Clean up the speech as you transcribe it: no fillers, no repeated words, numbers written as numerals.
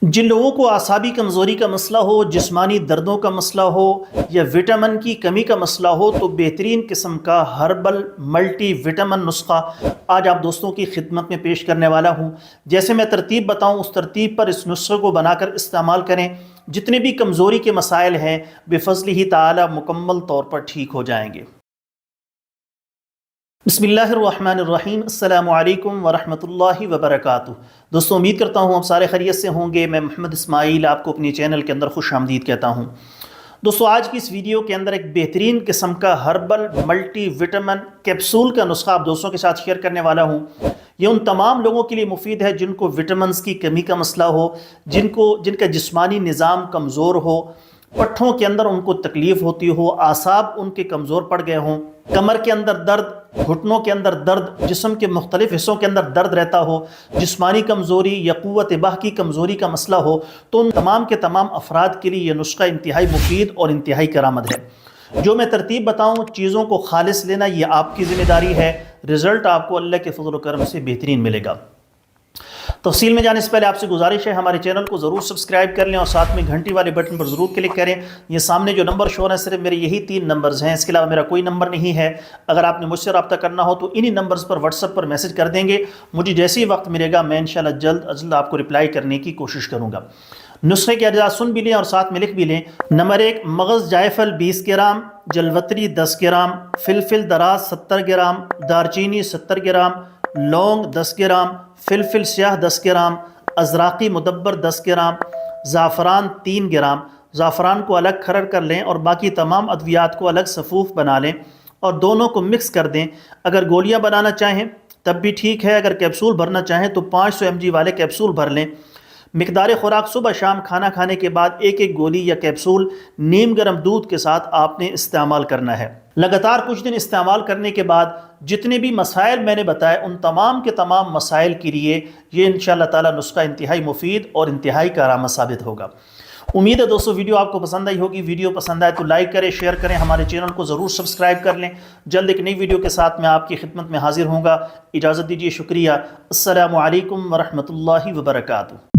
जिन लोगों को आसाबी कमज़ोरी का मसला हो, जिस्मानी दर्दों का मसला हो या विटामिन की कमी का मसला हो, तो बेहतरीन किस्म का हर्बल मल्टी विटामिन नुस्खा आज आप दोस्तों की खिदमत में पेश करने वाला हूँ। जैसे मैं तरतीब बताऊँ उस तरतीब पर इस नुस्खे को बनाकर इस्तेमाल करें। जितने भी कमज़ोरी के मसाइल हैं बिफ़ज़्लिही ताला मुकम्मल तौर पर ठीक हो जाएंगे। बिस्मिल्लाहिर्रहमानिर्रहीम। अस्सलामु अलैकुम वरहमतुल्लाहि वबरकातुहू। दोस्तों, उम्मीद करता हूँ आप सारे खैरियत से होंगे। मैं मोहम्मद इस्माइल आपको अपनी चैनल के अंदर खुश आमदीद कहता हूँ। दोस्तों, आज की इस वीडियो के अंदर एक बेहतरीन किस्म का हर्बल मल्टी विटामिन कैप्सूल का नुस्खा आप दोस्तों के साथ शेयर करने वाला हूँ। ये उन तमाम लोगों के लिए मुफीद है जिनको विटामिन्स की कमी का मसला हो, जिनका जिस्मानी निज़ाम कमज़ोर हो, पट्ठों के अंदर उनको तकलीफ़ होती हो, आसाब उनके कमज़ोर पड़ गए हों, कमर के अंदर दर्द, घुटनों के अंदर दर्द, जिस्म के मुख्तलिफ हिस्सों के अंदर दर्द रहता हो, जिस्मानी कमज़ोरी या क़ुव्वत बाह की कमज़ोरी का मसला हो, तो उन तमाम के तमाम अफराद के लिए यह नुस्खा इंतहाई मुफीद और इंतहाई करामद है। जो मैं तरतीब बताऊँ, चीज़ों को खालिस लेना ये आपकी ज़िम्मेदारी है। रिज़ल्ट आपको अल्लाह के फ़ज़ल व करम से बेहतरीन मिलेगा। तफसील में जाने से पहले आपसे गुजारिश है, हमारे चैनल को ज़रूर सब्सक्राइब कर लें और साथ में घंटी वाले बटन पर ज़रूर क्लिक करें। ये सामने जो नंबर शो है सिर्फ मेरे यही 3 नंबर्स हैं, इसके अलावा मेरा कोई नंबर नहीं है। अगर आपने मुझसे रब्ता करना हो तो इन्हीं नंबर्स पर व्हाट्सएप पर मैसेज कर देंगे। मुझे जैसे ही वक्त मिलेगा मैं इंशाल्लाह जल्द अज जल्द आपको रिप्लाई करने की कोशिश करूँगा। नुस्खे के अज्जा सुन भी लें और साथ में लिख भी लें। नंबर 1, मगज़ जायफल 20 ग्राम, जलवतरी 10 ग्राम, फिलफिल दराज 70 ग्राम, दारचीनी 70 ग्राम, लौंग 10 ग्राम, फिलफिल स्याह 10 ग्राम, अज़राक़ी मुदब्बर 10 ग्राम, ज़ाफ़रान 3 ग्राम। ज़ाफ़रान को अलग खरड़ कर लें और बाकी तमाम अद्वियात को अलग सफ़ूफ़ बना लें और दोनों को मिक्स कर दें। अगर गोलियां बनाना चाहें तब भी ठीक है, अगर कैप्सूल भरना चाहें तो 500 mg वाले कैप्सूल भर लें। मिकदार खुराक सुबह शाम खाना खाने के बाद एक एक गोली या कैप्सूल नीम गर्म दूध के साथ आपने इस्तेमाल करना है। लगातार कुछ दिन इस्तेमाल करने के बाद जितने भी मसाइल मैंने बताए उन तमाम के तमाम मसाइल के लिए ये इंशाअल्लाह ताला नुस्खा इंतहाई मुफीद और इंतहाई कारामद साबित होगा। उम्मीद है दोस्तों वीडियो आपको पसंद आई होगी। वीडियो पसंद आए तो लाइक करें, शेयर करें, हमारे चैनल को ज़रूर सब्सक्राइब कर लें। जल्द एक नई वीडियो के साथ मैं आपकी खिदमत में हाजिर होऊंगा। इजाज़त दीजिए, शुक्रिया। अस्सलामु अलैकुम वरहमतुल्लाहि वबरकातुहू।